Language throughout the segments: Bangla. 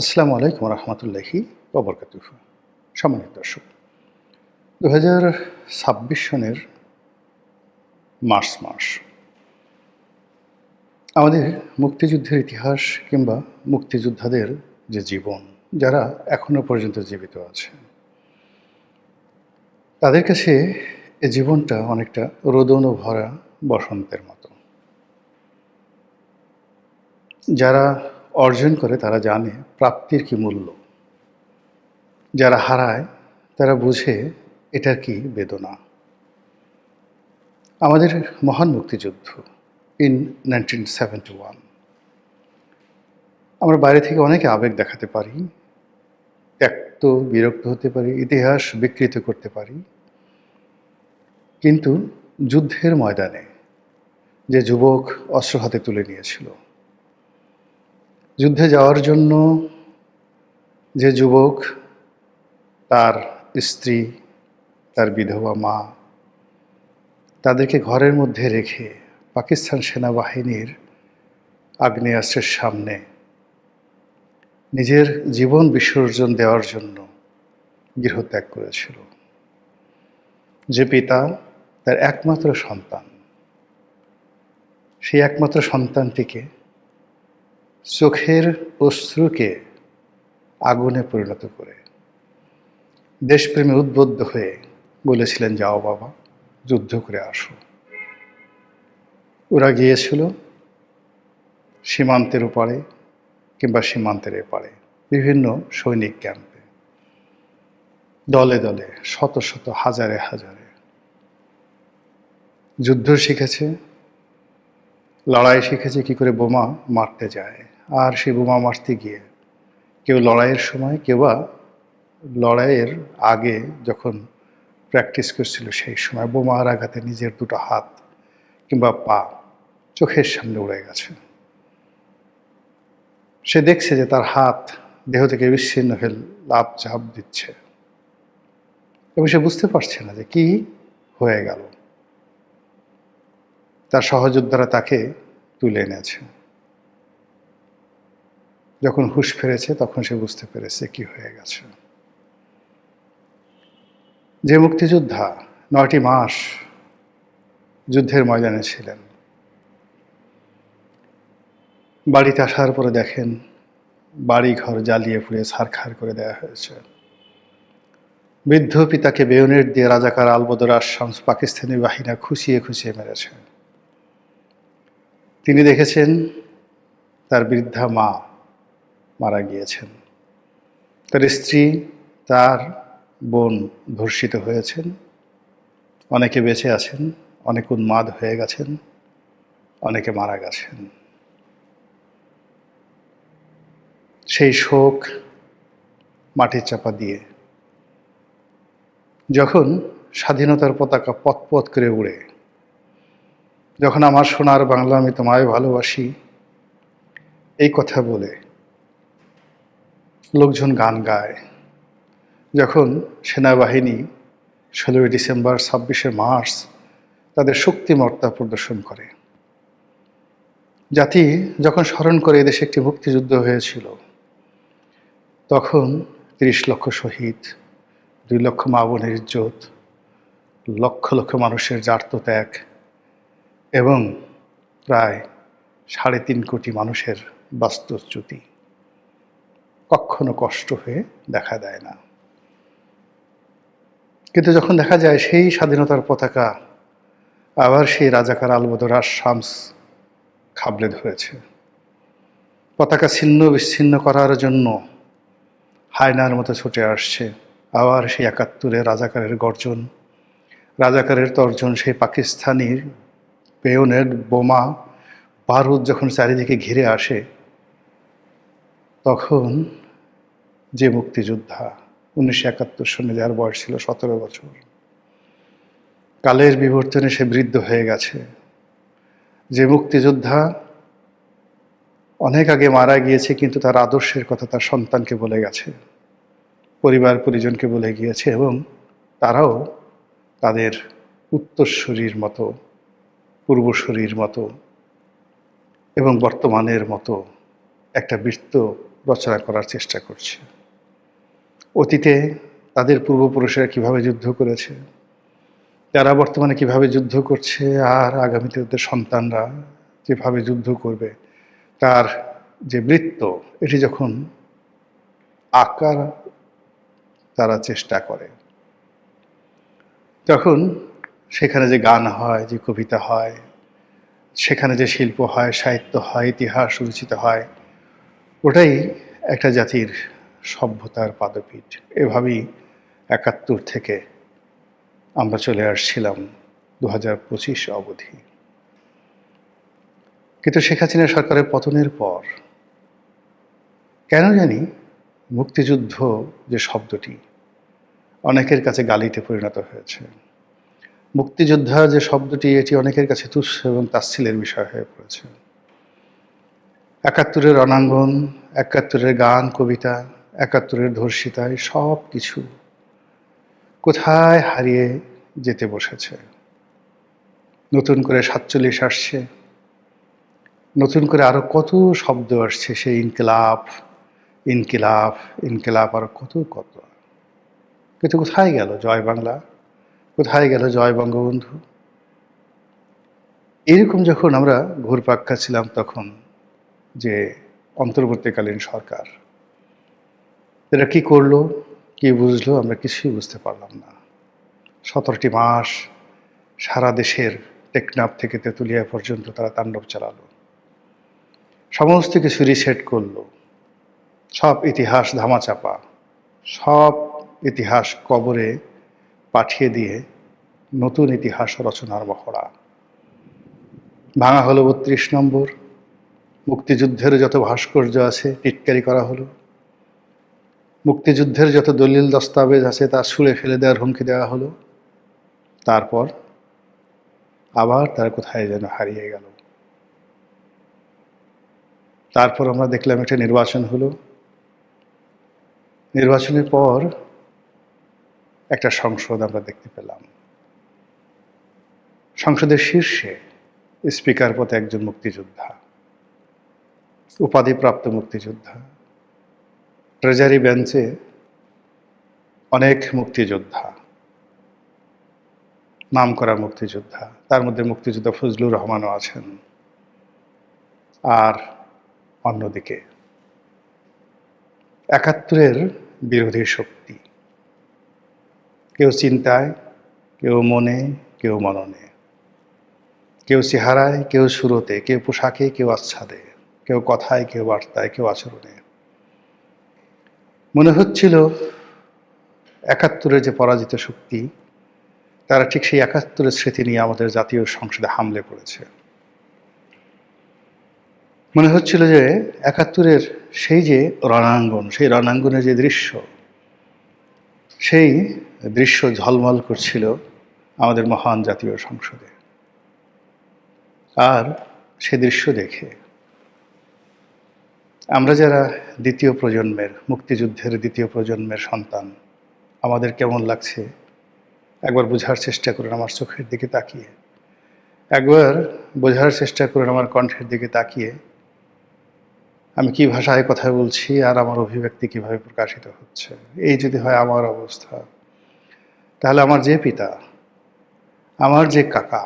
আসসালামু আলাইকুম রহমতুল্লাহি ওবরকাতুহু। সম্মানিত দর্শক, 2026 সনের মার্চ মাস আমাদের মুক্তিযুদ্ধের ইতিহাস কিংবা মুক্তিযোদ্ধাদের যে জীবন, যারা এখনো পর্যন্ত জীবিত আছে, তাদের কাছে এ জীবনটা অনেকটা রোদন ভরা বসন্তের মতো। যারা অর্জন করে তারা জানে প্রাপ্তির কি মূল্য, যারা হারায় তারা বুঝে এটার কি বেদনা। আমাদের মহান মুক্তিযুদ্ধ ইন 1971, আমরা বাইরে থেকে অনেকে আবেগ দেখাতে পারি, ত্যক্ত বিরক্ত হতে পারি, ইতিহাস বিকৃত করতে পারি, কিন্তু যুদ্ধের ময়দানে যে যুবক অস্ত্র হাতে তুলে নিয়েছিল, যুদ্ধে যাওয়ার জন্য যে যুবক তার স্ত্রী, তার বিধবা মা, তাদেরকে ঘরের মধ্যে রেখে পাকিস্তান সেনাবাহিনীর আগ্নেয়াস্ত্রের সামনে নিজের জীবন বিসর্জন দেওয়ার জন্য গৃহত্যাগ করেছিল, যে পিতা তার একমাত্র সন্তান, সেই একমাত্র সন্তানটিকে চোখের অশ্রুকে আগুনে পরিণত করে দেশপ্রেমে উদ্বুদ্ধ হয়ে বলেছিলেন, যাও বাবা, যুদ্ধ করে আসো। ওরা গিয়েছিল সীমান্তের ওপারে কিংবা সীমান্তের এপারে বিভিন্ন সৈনিক ক্যাম্পে, দলে দলে, শত শত, হাজারে হাজারে যুদ্ধ শিখেছে, লড়াই শিখেছে, কি করে বোমা মারতে যায়। আর সেই বোমা মারতে গিয়ে কেউ লড়াইয়ের সময়, কেউ বা লড়াইয়ের আগে যখন প্র্যাকটিস করছিল সেই সময় বোমার আঘাতে নিজের দুটো হাত কিংবা পা চোখের সামনে উড়ে গেছে। সে দেখছে যে তার হাত দেহ থেকে বিচ্ছিন্ন হয়ে লাফ ঝাঁপ দিচ্ছে এবং সে বুঝতে পারছে না যে কি হয়ে গেল। তার সহযোদ্ধারা তাকে তুলে এনেছে। যখন হুঁশ ফিরেছে তখন সে বুঝতে পেরেছে কি হয়ে গেছে। যে মুক্তিযোদ্ধা 9টি মাস যুদ্ধের ময়দানে ছিলেন, বাড়িতে আসার পরে দেখেন বাড়ি ঘর জ্বালিয়ে পুড়িয়ে ছারখার করে দেওয়া হয়েছে। বৃদ্ধ পিতাকে বেয়নেট দিয়ে রাজাকার আলবদর শামস পাকিস্তানি বাহিনী খুঁচিয়ে খুঁচিয়ে মেরেছে। তিনি দেখেছেন তার বৃদ্ধা মা মারা গিয়েছেন, তার স্ত্রী, তার বোন ধর্ষিত হয়েছেন, অনেকে বেঁচে আছেন, অনেকে উন্মাদ হয়ে গেছেন, অনেকে মারা গেছেন। সেই শোক মাটির চাপা দিয়ে যখন স্বাধীনতার পতাকা পথ করে উড়ে, যখন আমার সোনার বাংলা আমি তোমায় ভালোবাসি এই কথা বলে লোকজন গান গায়, যখন সেনাবাহিনী 16ই ডিসেম্বর, 26শে মার্চ তাদের শক্তিমত্তা প্রদর্শন করে, জাতি যখন স্মরণ করে এদেশে একটি মুক্তিযুদ্ধ হয়েছিল, তখন 30 লক্ষ শহীদ, 2 লক্ষ মা বোনের ইজ্জত, লক্ষ লক্ষ মানুষের জার্তত্যাগ এবং প্রায় 3.5 কোটি মানুষের বাস্তুচ্যুতি কখনো কষ্ট হয়ে দেখা দেয় না। কিন্তু যখন দেখা যায় সেই স্বাধীনতার পতাকা আবার সেই রাজাকার আলবদর শামস খাবলে ধরেছে, পতাকা ছিন্ন বিচ্ছিন্ন করার জন্য হায়নার মতো ছুটে আসছে, আবার সেই 71-এ রাজাকারের গর্জন, রাজাকারের তর্জন, সেই পাকিস্তানির বেয়নেট, বোমা, বারুদ যখন চারিদিকে ঘিরে আসে, তখন যে মুক্তিযোদ্ধা 1971 সনে, যার বয়স ছিল 17 বছর, কালের বিবর্তনে সে বৃদ্ধ হয়ে গেছে, যে মুক্তিযোদ্ধা অনেক আগে মারা গিয়েছে কিন্তু তার আদর্শের কথা তার সন্তানকে বলে গেছে, পরিবার পরিজনকে বলে গিয়েছে, এবং তারাও তাদের উত্তরসূরির মতো, পূর্বসূরির মতো এবং বর্তমানের মতো একটা বৃত্ত রচনা করার চেষ্টা করছে। অতীতে তাদের পূর্বপুরুষেরা কিভাবে যুদ্ধ করেছে, তারা বর্তমানে কিভাবে যুদ্ধ করছে, আর আগামীতে তাদের সন্তানরা যেভাবে যুদ্ধ করবে, তার যে বৃত্ত, এটি যখন আঁকার তারা চেষ্টা করে, তখন সেখানে যে গান হয়, যে কবিতা হয়, সেখানে যে শিল্প হয়, সাহিত্য হয়, ইতিহাস রচিত হয়, ওটাই একটা জাতির সভ্যতার পাদপীঠ। এভাবেই ৭১ থেকে আমরা চলে আসছিলাম ২০২৫ অবধি। কিন্তু শেখ হাসিনা সরকারের পতনের পর কেন জানি মুক্তিযুদ্ধ যে শব্দটি অনেকের কাছে গালিতে পরিণত হয়েছে। মুক্তিযোদ্ধা যে শব্দটি, এটি অনেকের কাছে তুচ্ছ এবং তাচ্ছিল্যের বিষয় হয়ে পড়েছে। ৭১-এর রণাঙ্গন, ৭১-এর গান, কবিতা, ৭১-এর ধর্ষিতা, সব কিছু কোথায় হারিয়ে যেতে বসেছে। নতুন করে ৪৭ আসছে, নতুন করে আরো কত শব্দ আসছে, সেই ইনকিলাব, ইনকিলাব, ইনকিলাব, আর কত কত। কিন্তু কোথায় গেল জয় বাংলা, কোথায় গেল জয় বঙ্গবন্ধু? এরকম যখন আমরা ঘুরপাক খাচ্ছিলাম, তখন যে অন্তর্বর্তীকালীন সরকার, এরা কি করলো, কি বুঝলো, আমরা কিছুই বুঝতে পারলাম না। ১৭টি মাস সারা দেশের টেকনাফ থেকে তেঁতুলিয়া পর্যন্ত তারা তাণ্ডব চালালো, সমস্ত কিছু রিসেট করলো, সব ইতিহাস ধামাচাপা, সব ইতিহাস কবরে পাঠিয়ে দিয়ে নতুন ইতিহাস রচনার মহড়া। ভাঙা হলো ৩২ নম্বর, মুক্তিযুদ্ধের যত ভাস্কর্য আছে টিটকারি করা হলো, মুক্তিযুদ্ধের যত দলিল দস্তাবেজ আছে তা ছুঁড়ে ফেলে দেওয়ার হুমকি দেওয়া হলো। তারপর আবার তারা কোথায় যেন হারিয়ে গেল। তারপর আমরা দেখলাম একটা নির্বাচন হলো, নির্বাচনের পর একটা সংসদ আমরা দেখতে পেলাম। সংসদের শীর্ষে স্পিকার পদে একজন মুক্তিযোদ্ধা, উপাধিপ্রাপ্ত মুক্তিযোদ্ধা, ট্রেজারি বেঞ্চে অনেক মুক্তিযোদ্ধা, নামকরা মুক্তিযোদ্ধা, তার মধ্যে মুক্তিযোদ্ধা ফজলুর রহমানও আছেন। আর অন্যদিকে ৭১-এর বিরোধী শক্তি, কেউ চিন্তায়, কেউ মনে, কেউ মননে, কেউ চেহারায়, কেউ সুরতে, কেউ পোশাকে, কেউ আচ্ছাদে, কেউ কথায়, কেউ বার্তায়, কেউ আচরণে। মনে হচ্ছিল ৭১-এর যে পরাজিত শক্তি, তারা ঠিক সেই ৭১-এর স্মৃতি নিয়ে আমাদের জাতীয় সংসদে হামলে পড়েছে। মনে হচ্ছিল যে ৭১-এর সেই যে রণাঙ্গন, সেই রণাঙ্গনের যে দৃশ্য, সেই দৃশ্য ঝলমল করছিল আমাদের মহান জাতীয় সংসদে। আর সে দৃশ্য দেখে আমরা যারা দ্বিতীয় প্রজন্মের, মুক্তিযুদ্ধের দ্বিতীয় প্রজন্মের সন্তান, আমাদের কেমন লাগছে একবার বোঝার চেষ্টা করুন আমার চোখের দিকে তাকিয়ে, একবার বোঝার চেষ্টা করুন আমার কণ্ঠের দিকে তাকিয়ে। আমি কি ভাষায় কথা বলছি আর আমার অভিব্যক্তি কিভাবে প্রকাশিত হচ্ছে। এই যদি হয় আমার অবস্থা, তাহলে আমার যে পিতা, আমার যে কাকা,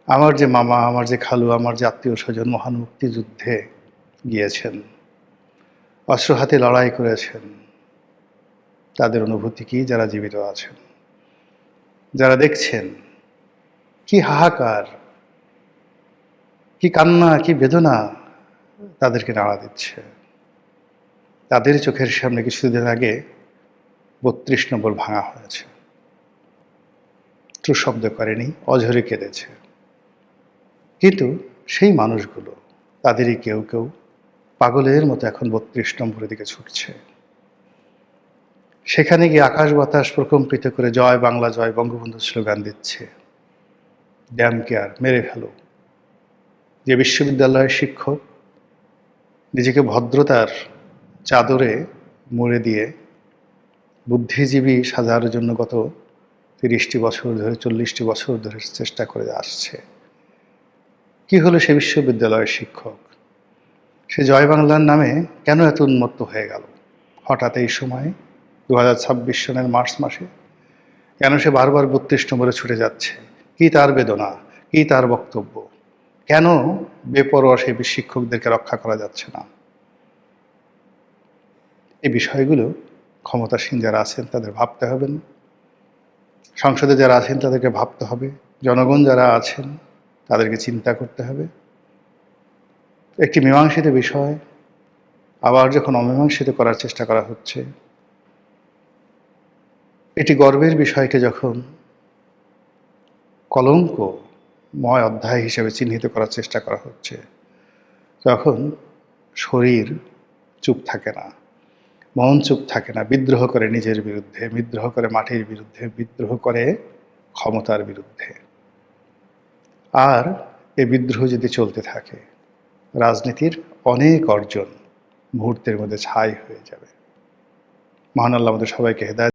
আমার যে মামা, আমার যে খালু, আমার যে আত্মীয় স্বজন মহান মুক্তিযুদ্ধে গিয়েছেন, অস্ত্র হাতে লড়াই করেছেন, তাদের অনুভূতি কি? যারা জীবিত আছেন, যারা দেখছেন, কি হাহাকার, কি কান্না, কি বেদনা তাদেরকে নাড়া দিচ্ছে। তাদের চোখের সামনে কিছুদিন আগে ৩২ নম্বর ভাঙা হয়েছে, ট্রু শব্দ করেনি, অঝরে কেঁদেছে। কিন্তু সেই মানুষগুলো, তাদেরই কেউ কেউ পাগলের মতো এখন ৩২ নম্বরের দিকে ছুটছে। সেখানে গিয়ে আকাশ বাতাস প্রকম্পিত করে জয় বাংলা, জয় বঙ্গবন্ধু স্লোগান দিচ্ছে। ড্যাম কেয়ার, মেরে ফেলো। যে বিশ্ববিদ্যালয়ের শিক্ষক নিজেকে ভদ্রতার চাদরে মুড়ে দিয়ে বুদ্ধিজীবী সাজার জন্য গত ৩০টি বছর ধরে, ৪০টি বছর ধরে চেষ্টা করে আসছে, কি হলো সে বিশ্ববিদ্যালয়ের শিক্ষক? সে জয় বাংলার নামে কেন এত উন্মত্ত হয়ে গেল হঠাৎ এই সময়ে 2026 সনের মার্চ মাসে? কেন সে বারবার 32 নম্বরে ছুটে যাচ্ছে? কি তার বেদনা, কি তার বক্তব্য? কেন বেপরোয়া সেই শিক্ষকদেরকে রক্ষা করা যাচ্ছে না? এই বিষয়গুলো ক্ষমতাসীন যারা আছেন তাদের ভাবতে হবে না? সংসদে যারা আছেন তাদেরকে ভাবতে হবে? জনগণ যারা আছেন তাদেরকে চিন্তা করতে হবে? একটি মীমাংসিত বিষয় আবার যখন অমীমাংসিত করার চেষ্টা করা হচ্ছে, এটি গর্বের বিষয়কে যখন কলঙ্কময় অধ্যায় হিসেবে চিহ্নিত করার চেষ্টা করা হচ্ছে, তখন শরীর চুপ থাকে না, মন চুপ থাকে না, বিদ্রোহ করে নিজের বিরুদ্ধে, বিদ্রোহ করে মাটির বিরুদ্ধে, বিদ্রোহ করে ক্ষমতার বিরুদ্ধে। আর এ বিদ্রোহ যদি চলতে থাকে, রাজনীতির অনেক অর্জন মুহূর্তের মধ্যে ছাই হয়ে যাবে। মহান আল্লাহ আমাদের সবাইকে হেদায়েত